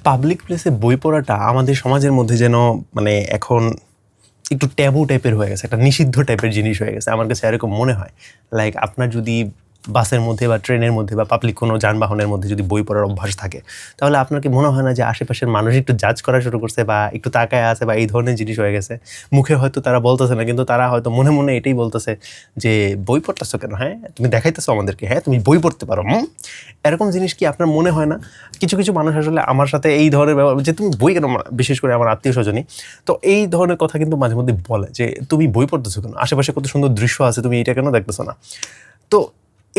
Public প্লেসে বই পড়াটা আমাদের সমাজের মধ্যে যেন মানে এখন একটু ট্যাবু টাইপের হয়ে গেছে, একটা নিষিদ্ধ টাইপের জিনিস হয়ে গেছে। আমার কাছে এরকম মনে হয়। লাইক আপনার যদি বাসের মধ্যে বা ট্রেনের মধ্যে বা পাবলিক কোনো যানবাহনের মধ্যে যদি বই পড়ার অভ্যাস থাকে, তাহলে আপনার কি মনে হয় না যে আশেপাশের মানুষ একটু জাজ করা শুরু করছে বা একটু তাকায় আছে বা এই ধরনের জিনিস হয়ে গেছে? মুখে হয়তো তারা বলতেছে না, কিন্তু তারা হয়তো মনে মনে এটাই বলতেছে যে বই পড়তেছো কেন? হ্যাঁ, তুমি দেখাইতেছো আমাদেরকে, হ্যাঁ তুমি বই পড়তে পারো। এরকম জিনিস কি আপনার মনে হয় না? কিছু কিছু মানুষ আসলে আমার সাথে এই ধরনের ব্যবহার, যে তুমি বই কেন, বিশেষ করে আমার আত্মীয় স্বজনই তো এই ধরনের কথা কিন্তু মাঝে মধ্যে বলে যে তুমি বই পড়তেছো কেন, আশেপাশে কত সুন্দর দৃশ্য আছে, তুমি এটা কেন দেখতেছো না? তো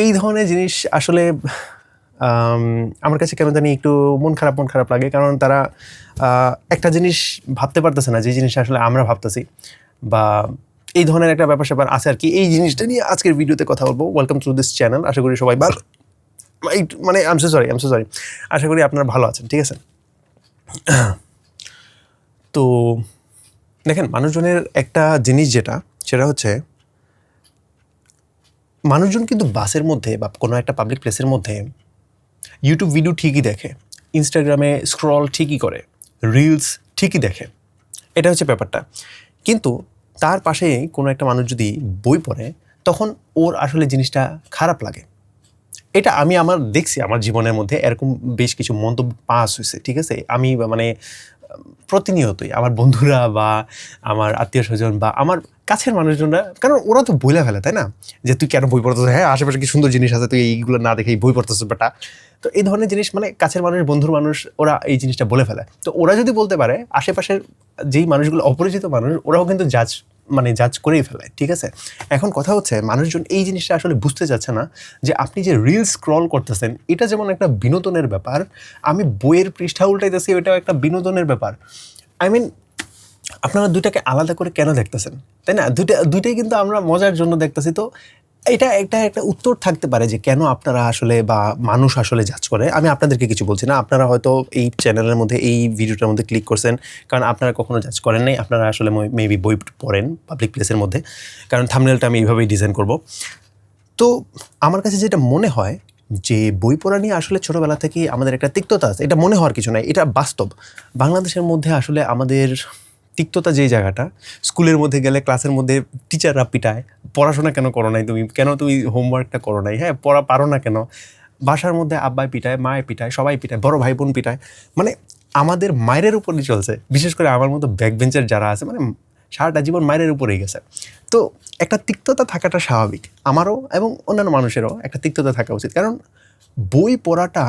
এই ধরনের জিনিস আসলে আমার কাছে কেন জানি একটু মন খারাপ লাগে, কারণ তারা একটা জিনিস ভাবতে পারতেছে না যে জিনিসটা আসলে আমরা ভাবতেছি, বা এই ধরনের একটা ব্যাপার স্যাপার আছে আর কি। এই জিনিসটা নিয়ে আজকের ভিডিওতে কথা বলবো। Welcome to this channel. আশা করি সবাই ভালো, মানে আই এম সো সরি, আশা করি আপনারা ভালো আছেন, ঠিক আছে? তো দেখেন, মানুষজনের একটা জিনিস যেটা, সেটা হচ্ছে মানুষজন কিন্তু বাসের মধ্যে বা কোনো একটা পাবলিক প্লেসের মধ্যে ইউটিউব ভিডিও ঠিকই দেখে, ইনস্টাগ্রামে স্ক্রল ঠিকই করে, রিলস ঠিকই দেখে, এটা হচ্ছে ব্যাপারটা। কিন্তু তার পাশে কোনো একটা মানুষ যদি বই পড়ে, তখন ওর আসলে জিনিসটা খারাপ লাগে। এটা আমি আমার দেখছি, আমার জীবনের মধ্যে এরকম বেশ কিছু মন্তব্য পাস হয়েছে, ঠিক আছে? আমি মানে প্রতিনিয়তই আমার বন্ধুরা বা আমার আত্মীয় স্বজন বা আমার কাছের মানুষজনরা, কারণ ওরা তো বইলে ফেলে, তাই না, যে তুই কেন বই পড়তেছ, হ্যাঁ আশেপাশে কি সুন্দর জিনিস আছে, তুই এইগুলো না দেখে বই পড়তেছ বেটা। তো এই ধরনের জিনিস মানে কাছের মানুষ, বন্ধুর মানুষ, ওরা এই জিনিসটা বলে ফেলে। তো ওরা যদি বলতে পারে, আশেপাশের যেই মানুষগুলো অপরিচিত মানুষ, ওরাও কিন্তু জাজ করেই ফেলে, ঠিক আছে? এখন কথা হচ্ছে, মানুষজন এই জিনিসটা আসলে বুঝতে চাচ্ছে না যে আপনি যে রিলস স্ক্রল করতেছেন, এটা যেমন একটা বিনোদনের ব্যাপার, আমি বইয়ের পৃষ্ঠা উল্টাইতেছি, ওইটাও একটা বিনোদনের ব্যাপার। আই মিন, আপনারা দুইটাকে আলাদা করে কেন দেখতেছেন, তাই না? দুইটাই কিন্তু আমরা মজার জন্য দেখতেছি। তো এটা একটা উত্তর থাকতে পারে যে কেন আপনারা আসলে বা মানুষ আসলে জাজ করে। আমি আপনাদেরকে কিছু বলছি না, আপনারা হয়তো এই চ্যানেলের মধ্যে, এই ভিডিওটার মধ্যে ক্লিক করছেন কারণ আপনারা কখনো জাজ করেন নাই, আপনারা আসলে মেবি বই পড়েন পাবলিক প্লেসের মধ্যে, কারণ থাম্বনেলটা আমি এইভাবেই ডিজাইন করব। তো আমার কাছে যেটা মনে হয় যে বই পড়া নিয়ে আসলে ছোটোবেলা থেকেই আমাদের একটা তিক্ততা আছে, এটা মনে হওয়ার কিছু নাই, এটা বাস্তব। বাংলাদেশের মধ্যে আসলে আমাদের তিক্ততা যেই জায়গাটা, স্কুলের মধ্যে গেলে ক্লাসের মধ্যে টিচাররা পিটায়, পড়াশোনা কেন করো নাই তুমি, কেন তুমি হোমওয়ার্কটা করো নাই, হ্যাঁ পড়া পারো না কেন, বাসার মধ্যে আব্বাই পিটায়, মায়ে পিটায়, সবাই পিটায়, বড় ভাই বোন পিটায়, মানে আমাদের মায়ের উপরই চলছে। বিশেষ করে আমার মতো ব্যাকবেঞ্চের যারা আছে, মানে সারাটা জীবন মায়ের উপরেই গেছে। তো একটা তিক্ততা থাকাটা স্বাভাবিক, আমারও এবং অন্যান্য মানুষেরও একটা তিক্ততা থাকা উচিত, কারণ বই পড়াটা,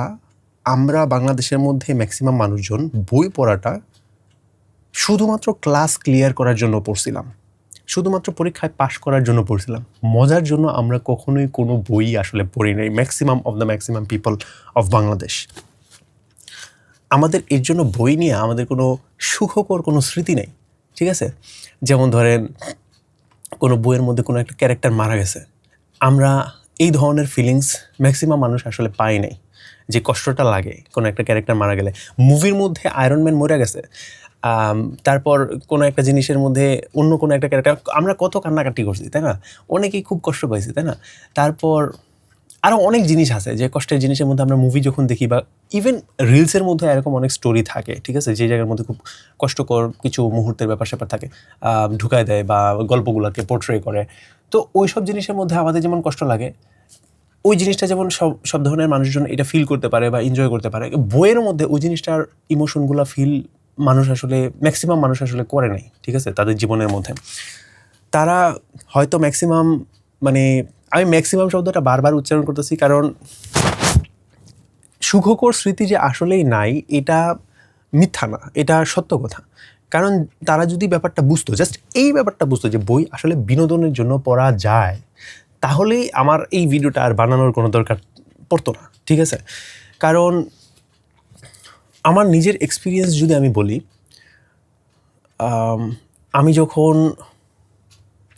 আমরা বাংলাদেশের মধ্যে ম্যাক্সিমাম মানুষজন বই পড়াটা শুধুমাত্র ক্লাস ক্লিয়ার করার জন্য পড়ছিলাম, শুধুমাত্র পরীক্ষায় পাশ করার জন্য পড়ছিলাম। মজার জন্য আমরা কখনোই কোনো বই আসলে পড়ি নাই, ম্যাক্সিমাম পিপল অফ বাংলাদেশ। আমাদের এর জন্য বই নিয়ে আমাদের কোনো সুখকর কোনো স্মৃতি নেই, ঠিক আছে? যেমন ধরেন, কোনো বইয়ের মধ্যে কোনো একটা ক্যারেক্টার মারা গেছে, আমরা এই ধরনের ফিলিংস ম্যাক্সিমাম মানুষ আসলে পাই নাই, যে কষ্টটা লাগে কোনো একটা ক্যারেক্টার মারা গেলে। মুভির মধ্যে আয়রন ম্যান মরে গেছে, তারপর কোনো একটা জিনিসের মধ্যে অন্য কোনো একটা ক্যারেক্টার, আমরা কত কান্নাকাটি করছি, তাই না? অনেকেই খুব কষ্ট পাইছি, তাই না? তারপর আরও অনেক জিনিস আছে যে কষ্টের জিনিসের মধ্যে আমরা মুভি যখন দেখি, বা ইভেন রিলসের মধ্যে এরকম অনেক স্টোরি থাকে, ঠিক আছে, যে জায়গার মধ্যে খুব কষ্টকর কিছু মুহূর্তের ব্যাপার স্যাপার থাকে, ঢুকায় দেয় বা গল্পগুলোকে পোর্ট্রে করে। তো ওই সব জিনিসের মধ্যে আমাদের যেমন কষ্ট লাগে, ওই জিনিসটা যেমন সব ধরনের মানুষজন এটা ফিল করতে পারে বা এনজয় করতে পারে, বইয়ের মধ্যে ওই জিনিসটার ইমোশনগুলো ফিল ম্যাক্সিমাম মানুষ আসলে করে নাই, ঠিক আছে, তাদের জীবনের মধ্যে। তারা হয়তো ম্যাক্সিমাম, মানে আমি ম্যাক্সিমাম শব্দটা বারবার উচ্চারণ করতেছি, কারণ সুখকর স্মৃতি যে আসলেই নাই, এটা মিথ্যা না, এটা সত্য কথা। কারণ তারা যদি ব্যাপারটা বুঝতো, জাস্ট এই ব্যাপারটা বুঝতো যে বই আসলে বিনোদনের জন্য পড়া যায়, তাহলেই আমার এই ভিডিওটা আর বানানোর কোনো দরকার পড়তো না, ঠিক আছে? কারণ আমার নিজের এক্সপিরিয়েন্স যদি আমি বলি, আমি যখন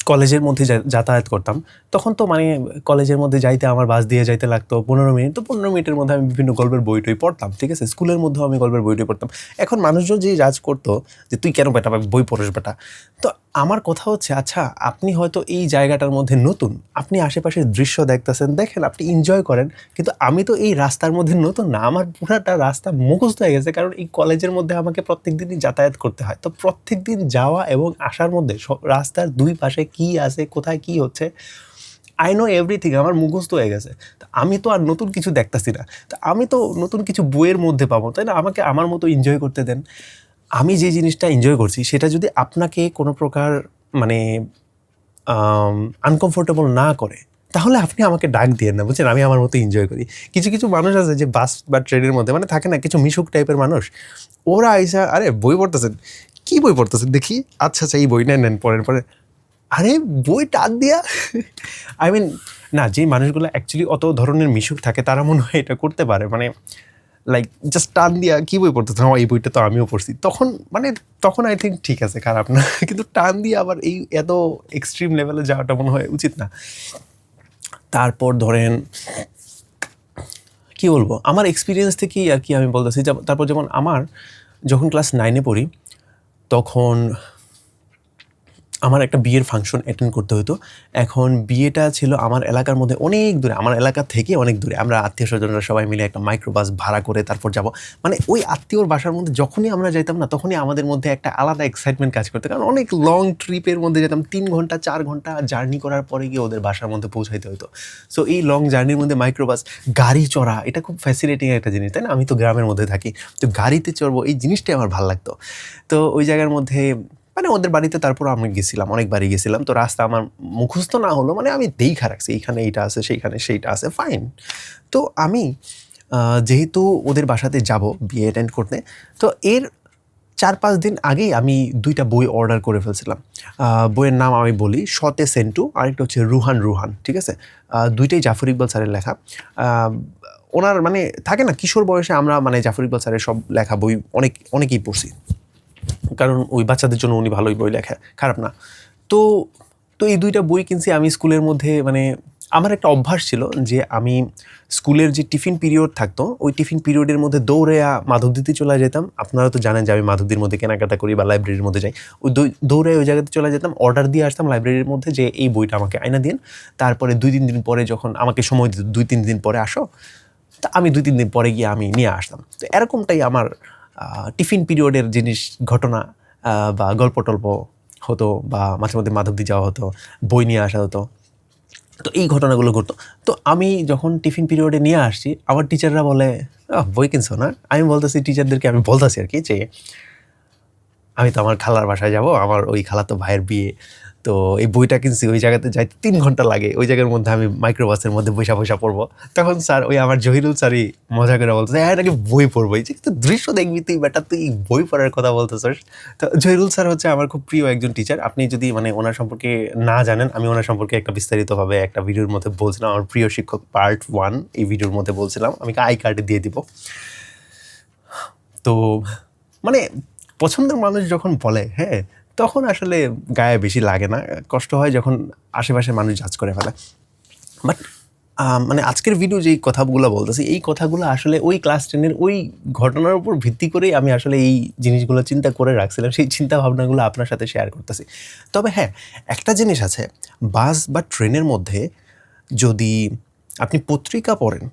কলেজের মধ্যে যাতায়াত করতাম, তখন তো মানে কলেজের মধ্যে যাইতে আমার বাস দিয়ে যাইতে লাগতো 15 মিনিট। তো 15 মিনিটের মধ্যে আমি বিভিন্ন গল্পের বই টই পড়তাম, ঠিক আছে। স্কুলের মধ্যেও আমি গল্পের বই টই পড়তাম। এখন মানুষজন যে জাজ করতো যে তুই কেন বেটা বই পড়িস বেটা, তো আমার কথা হচ্ছে আচ্ছা আপনি হয়তো এই জায়গাটার মধ্যে নতুন, আপনি আশেপাশের দৃশ্য দেখতেছেন, দেখেন, আপনি এনজয় করেন, কিন্তু আমি তো এই রাস্তার মধ্যে নতুন না, আমার পুরাটা রাস্তা মুখস্থ হয়ে গেছে, কারণ এই কলেজের মধ্যে আমাকে প্রত্যেক দিনই যাতায়াত করতে হয়। তো প্রত্যেক দিন যাওয়া এবং আসার মধ্যে রাস্তার দুই পাশে কি আছে, কোথায় কি হচ্ছে, আই নো এভরিথিং, আমার মুখস্থ হয়ে গেছে। তো আমি তো আর নতুন কিছু দেখতেছি না, তো আমি তো নতুন কিছু বইয়ের মধ্যে পাবো, তাই না? আমাকে আমার মতো এনজয় করতে দেন। আমি যে জিনিসটা এনজয় করছি সেটা যদি আপনাকে কোনো প্রকার মানে আনকমফোর্টেবল না করে, তাহলে আপনি আমাকে ডাক দিয়েন না, বুঝছেন? আমি আমার মতো এনজয় করি। কিছু কিছু মানুষ আছে যে বাস বা ট্রেনের মধ্যে মানে থাকে না কিছু মিশুক টাইপের মানুষ, ওরা আইসা আরে বই পড়তেছেন, কী বই পড়তেছেন দেখি, আচ্ছা আচ্ছা এই বই নেন পরের পরে, আরে বই টান দিয়া আই মিন না, যে মানুষগুলো অ্যাকচুয়ালি অত ধরনের মিশুক থাকে তারা মনে হয় এটা করতে পারে, মানে লাইক জাস্ট টান দিয়া কী বই পড়তেছে, এই বইটা তো আমিও পড়ছি, তখন আই থিঙ্ক ঠিক আছে, খারাপ না। কিন্তু টান দিয়ে আবার এই এত এক্সট্রিম লেভেলে যাওয়াটা মনে হয় উচিত না। তারপর ধরেন কি বলবো, আমার এক্সপিরিয়েন্স থেকেই আর কি আমি বলতেছি। তারপর যেমন আমার যখন ক্লাস 9-এ পড়ি, তখন আমার একটা বিয়ের ফাংশন অ্যাটেন্ড করতে হতো। এখন বিয়েটা ছিল আমার এলাকার মধ্যে অনেক দূরে, আমার এলাকা থেকে অনেক দূরে। আমরা আত্মীয় স্বজনরা সবাই মিলে একটা মাইক্রোবাস ভাড়া করে তারপর যাব। মানে ওই আত্মীয়র বাসার মধ্যে যখনই আমরা যাইতাম না, তখনই আমাদের মধ্যে একটা আলাদা এক্সাইটমেন্ট কাজ করতো, কারণ অনেক লং ট্রিপের মধ্যে যেতাম, 3 ঘন্টা 4 ঘন্টা জার্নি করার পরে গিয়ে ওদের বাসার মধ্যে পৌঁছাইতে হতো। সো এই লং জার্নির মধ্যে মাইক্রোবাস, গাড়ি চড়া, এটা খুব ফ্যাসিনেটিং একটা জিনিস, তাই না? আমি তো গ্রামের মধ্যে থাকি, তো গাড়িতে চড়বো, এই জিনিসটাই আমার ভালো লাগতো। তো ওই জায়গার মধ্যে মানে ওদের বাড়িতে তারপর আমি গেছিলাম, অনেকবারই গেছিলাম। তো রাস্তা আমার মুখস্থ না হলো, মানে আমি দেইখা রাখছি, এইখানে এইটা আছে, সেইখানে সেইটা আছে, ফাইন। তো আমি যেহেতু ওদের বাসাতে যাব বিয়ে অ্যাটেন্ড করতে, তো এর 4-5 দিন আগেই আমি 2টা বই অর্ডার করে ফেলছিলাম। বইয়ের নাম আমি বলি, শতে সেন্টু, আরেকটা হচ্ছে রুহান, ঠিক আছে? 2টাই জাফর ইকবাল স্যারের লেখা। ওনার মানে থাকে না কিশোর বয়সে আমরা মানে জাফর ইকবাল স্যারের সব লেখা বই অনেকেই পড়ছি, কারণ ওই বাচ্চাদের জন্য উনি ভালোই বই লেখা, খারাপ না। তো তো এই 2টা বই কিনছি আমি স্কুলের মধ্যে। মানে আমার একটা অভ্যাস ছিল যে আমি স্কুলের যে টিফিন পিরিয়ড থাকতো, ওই টিফিন পিরিয়ডের মধ্যে দৌড়ে মাধবদীতে চলে যেতাম। আপনারা তো জানেন যে আমি মাধবদীর মধ্যে কেনাকাটা করি বা লাইব্রেরির মধ্যে যাই। ওই দৌড়ে ওই জায়গাতে চলে যেতাম, অর্ডার দিয়ে আসতাম লাইব্রেরির মধ্যে যে এই বইটা আমাকে আয়না দিন। তারপরে 2-3 দিন পরে যখন আমাকে সময় দিত, 2-3 দিন পরে আসো, তা আমি 2-3 দিন পরে গিয়ে আমি নিয়ে আসতাম। তো এরকমটাই আমার টিফিন পিরিয়ডের জিনিস, ঘটনা বা গল্প টল্প হতো, বা মাঝে মধ্যে মাধবদী যাওয়া হতো, বই নিয়ে আসা হতো। তো এই ঘটনাগুলো ঘটতো। তো আমি যখন টিফিন পিরিয়ডে নিয়ে আসছি, আমার টিচাররা বলে বই কিনছো না? আমি বলতেছি টিচারদেরকে, আমি বলতেছি আর কি যে আমি তো আমার খালার বাসায় যাব, আমার ওই খালাতো ভাইয়ের বিয়ে, তো এই বইটা কিনছি, ওই জায়গাতে যাইতে 3 ঘন্টা লাগে, ওই জায়গার মধ্যে আমি মাইক্রোবাসের মধ্যে বৈশা পড়বো। তখন স্যার, ওই আমার জহিরুল স্যারই মজা করে বলতেছে, হ্যাঁ নাকি বই পড়বো, এই যে দৃশ্য দেখবি তুই বেটা, তুই বই পড়ার কথা বলতেছিস। তো জহিরুল স্যার হচ্ছে আমার খুব প্রিয় একজন টিচার। আপনি যদি মানে ওনার সম্পর্কে না জানেন, আমি ওনার সম্পর্কে একটা বিস্তারিতভাবে একটা ভিডিওর মধ্যে বলছিলাম, আমার প্রিয় শিক্ষক পার্ট 1 এই ভিডিওর মধ্যে বলছিলাম, আমি আই কার্ডে দিয়ে দিব। তো মানে পছন্দের মানুষ যখন বলে, হ্যাঁ, তখন আসলে গায়ে বেশি লাগে না, কষ্ট হয় যখন আশেপাশের মানুষ জাজ করে ফেলে। বাট মানে আজকের ভিডিও যেই কথাগুলো বলতেছি, এই কথাগুলো আসলে ওই ক্লাস 10-এর ওই ঘটনার উপর ভিত্তি করেই আমি আসলে এই জিনিসগুলো চিন্তা করে রাখছিলাম, সেই চিন্তা ভাবনাগুলো আপনার সাথে শেয়ার করতেছি। তবে হ্যাঁ, একটা জিনিস আছে, বাস বা ট্রেনের মধ্যে যদি আপনি পত্রিকা পড়েন,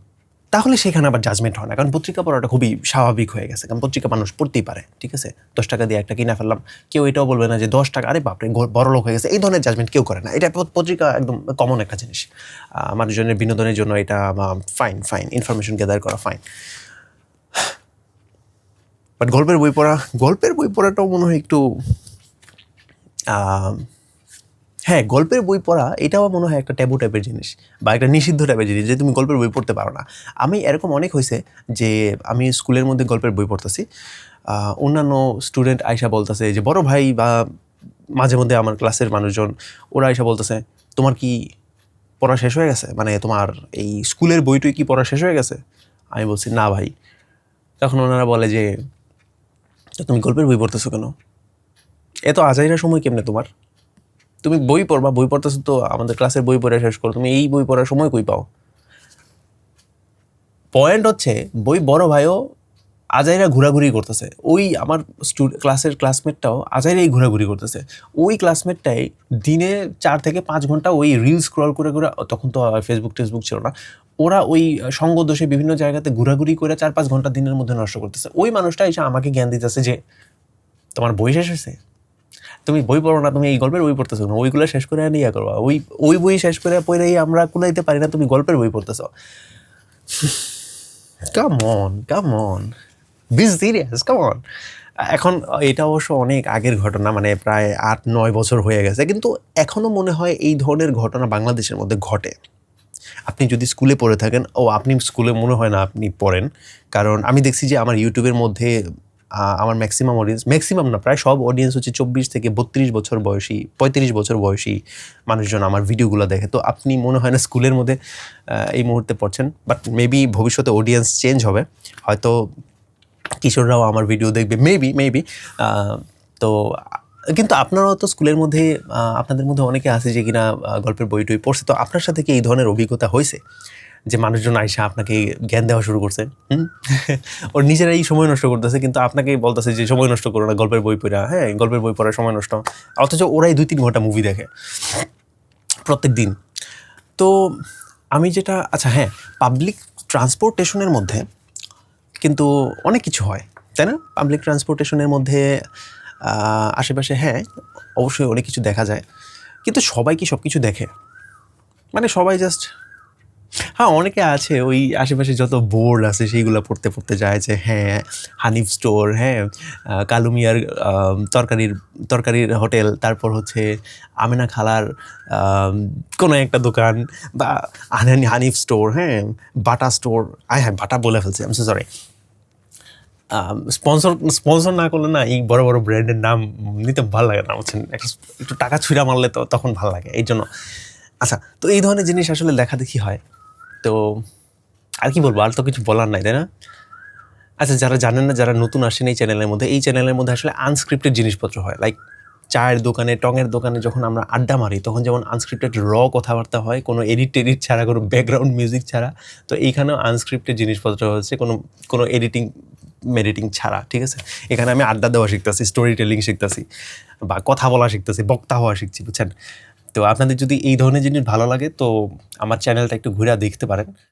তাহলে সেখানে আবার জাজমেন্ট হয় না, কারণ পত্রিকা পড়াটা খুবই স্বাভাবিক হয়ে গেছে, কারণ পত্রিকা মানুষ পড়তেই পারে, ঠিক আছে? 10 টাকা দিয়ে একটা কিনে ফেললাম, কেউ এটাও বলবে না যে 10 টাকা, আরে বাপরে বড় লোক হয়ে গেছে, এই ধরনের জাজমেন্ট কেউ করে না। এটা পত্রিকা একদম কমন একটা জিনিস, মানুষজনের বিনোদনের জন্য এটা ফাইন, ইনফরমেশন গ্যাদার করা ফাইন। বাট গল্পের বই পড়াটাও মনে হয় একটু হ্যাঁ, গল্পের বই পড়া এটাও মনে হয় একটা ট্যাবু টাইপের জিনিস, বা একটা নিষিদ্ধ টাইপের জিনিস, যে তুমি গল্পের বই পড়তে পারো না। আমি এরকম অনেক হয়েছে যে আমি স্কুলের মধ্যে গল্পের বই পড়তেছি, অন্যান্য স্টুডেন্ট আইসা বলতেছে যে বড় ভাই, বা মাঝে মধ্যে আমার ক্লাসের মানুষজন, ওরা আইসা বলতেছে তোমার কি পড়া শেষ হয়ে গেছে, মানে তোমার এই স্কুলের বইটই কি পড়া শেষ হয়ে গেছে? আমি বলছি না ভাই। তখন ওনারা বলে যে তো তুমি গল্পের বই পড়তেছো কেন, এত আজাইরা সময় কেমনে তোমার? তুমি বই পড়বা, বই পড়তেছো তো আমাদের ক্লাসের বই পড়ে শেষ করো, তুমি এই বই পড়ার সময় কই পাও? পয়েন্ট হচ্ছে বই বড় ভাইও আজাইরা ঘোরাঘুরি করতেছে, ওই আমার ক্লাসের ক্লাসমেটটাও আজাইরাই ঘোরাঘুরি করতেছে। ওই ক্লাসমেটটাই দিনে 4 থেকে 5 ঘন্টা ওই রিল স্ক্রল করে করে, তখন তো ফেসবুক টেসবুক ছিল না, ওরা ওই সঙ্গ দোষে বিভিন্ন জায়গাতে ঘোরাঘুরি করে 4-5 ঘন্টা দিনের মধ্যে নষ্ট করতেছে। ওই মানুষটা এসে আমাকে জ্ঞান দিতেছে যে তোমার বই শেষ হয়েছে, তুমি বই পড়ো না, তুমি এই গল্পের বই পড়তেছো না, ওইগুলো শেষ করে নিয়ে করবা, ওই বই শেষ করে পড়েই আমরা কুলাইতে পারি না, তুমি গল্পের বই পড়তেছো। Come on be serious, come on. এখন এটা অবশ্য অনেক আগের ঘটনা, মানে প্রায় 8-9 বছর হয়ে গেছে, কিন্তু এখনও মনে হয় এই ধরনের ঘটনা বাংলাদেশের মধ্যে ঘটে। আপনি যদি স্কুলে পড়ে থাকেন, আপনি স্কুলে মনে হয় না আপনি পড়েন, কারণ আমি দেখছি যে আমার ইউটিউবের মধ্যে আমার ম্যাক্সিমাম না, প্রায় সব অডিয়েন্স হচ্ছে 24 থেকে 32 বছর বয়সী, 35 বছর বয়সী মানুষজন আমার ভিডিওগুলো দেখে। তো আপনি মনে হয় না স্কুলের মধ্যে এই মুহূর্তে পড়ছেন, বাট মেবি ভবিষ্যতে অডিয়েন্স চেঞ্জ হবে, হয়তো কিশোররাও আমার ভিডিও দেখবে, মেবি। তো কিন্তু আপনারাও তো স্কুলের মধ্যে আপনাদের মধ্যে অনেকে আছে যে কিনা গল্পের বই টই পড়ছে, তো আপনার সাথে কি এই ধরনের অভিজ্ঞতা হয়েছে যে মানুষজন আইসা আপনাকে জ্ঞান দেওয়া শুরু করছে? ওর নিজেরাই সময় নষ্ট করতেছে, কিন্তু আপনাকে বলতেছে যে সময় নষ্ট করো না, গল্পের বই পড়া, হ্যাঁ গল্পের বই পড়ার সময় নষ্ট, অথচ ওরাই 2-3 ঘন্টা মুভি দেখে প্রত্যেক দিন। তো আমি যেটা, আচ্ছা হ্যাঁ, পাবলিক ট্রান্সপোর্টেশনের মধ্যে কিন্তু অনেক কিছু হয়, তাই না? পাবলিক ট্রান্সপোর্টেশনের মধ্যে আশেপাশে হ্যাঁ অবশ্যই অনেক কিছু দেখা যায়, কিন্তু সবাই কি সব কিছু দেখে? মানে সবাই জাস্ট, হ্যাঁ অনেকে আছে ওই আশেপাশে যত বোর্ড আছে সেইগুলো পড়তে পড়তে যায় যে হ্যাঁ হানিফ স্টোর, হ্যাঁ কালুমিয়ার তরকারির হোটেল, তারপর হচ্ছে আমেনা খালার কোনো একটা দোকান, বা হানিফ স্টোর, হ্যাঁ বাটা স্টোর, হ্যাঁ বাটা বলে ফেলছি, আমি সো সরি। স্পন্সর না করলে না এই বড় বড় ব্র্যান্ডের নাম নিতে ভালো লাগে না, বুঝছেন? একটু টাকা ছুঁড়া মারলে তো তখন ভালো লাগে, এই জন্য। আচ্ছা, তো এই ধরনের জিনিস আসলে দেখাদেখি হয়, তো আর কি বলবো, আর তো কিছু বলার নাই, তাই না? আচ্ছা, যারা জানেন না, যারা নতুন আসেন এই চ্যানেলের মধ্যে আসলে আনস্ক্রিপ্টেড জিনিসপত্র হয়, লাইক চায়ের দোকানে, টঙের দোকানে যখন আমরা আড্ডা মারি তখন যেমন আনস্ক্রিপ্টেড কথাবার্তা হয়, কোনো এডিট ছাড়া, কোনো ব্যাকগ্রাউন্ড মিউজিক ছাড়া, তো এইখানেও আনস্ক্রিপ্টেড জিনিসপত্র হচ্ছে কোনো মেডিটিং ছাড়া, ঠিক আছে? এখানে আমি আড্ডা দেওয়া শিখতেছি, স্টোরি টেলিং শিখতেছি, বা কথা বলা শিখতেছি, বক্তা হওয়া শিখছি, বুঝছেন? তো আপনাদের যদি এই ধরনের জিনিস ভালো লাগে তো আমার চ্যানেলটা একটু ঘুরে দেখতে পারেন।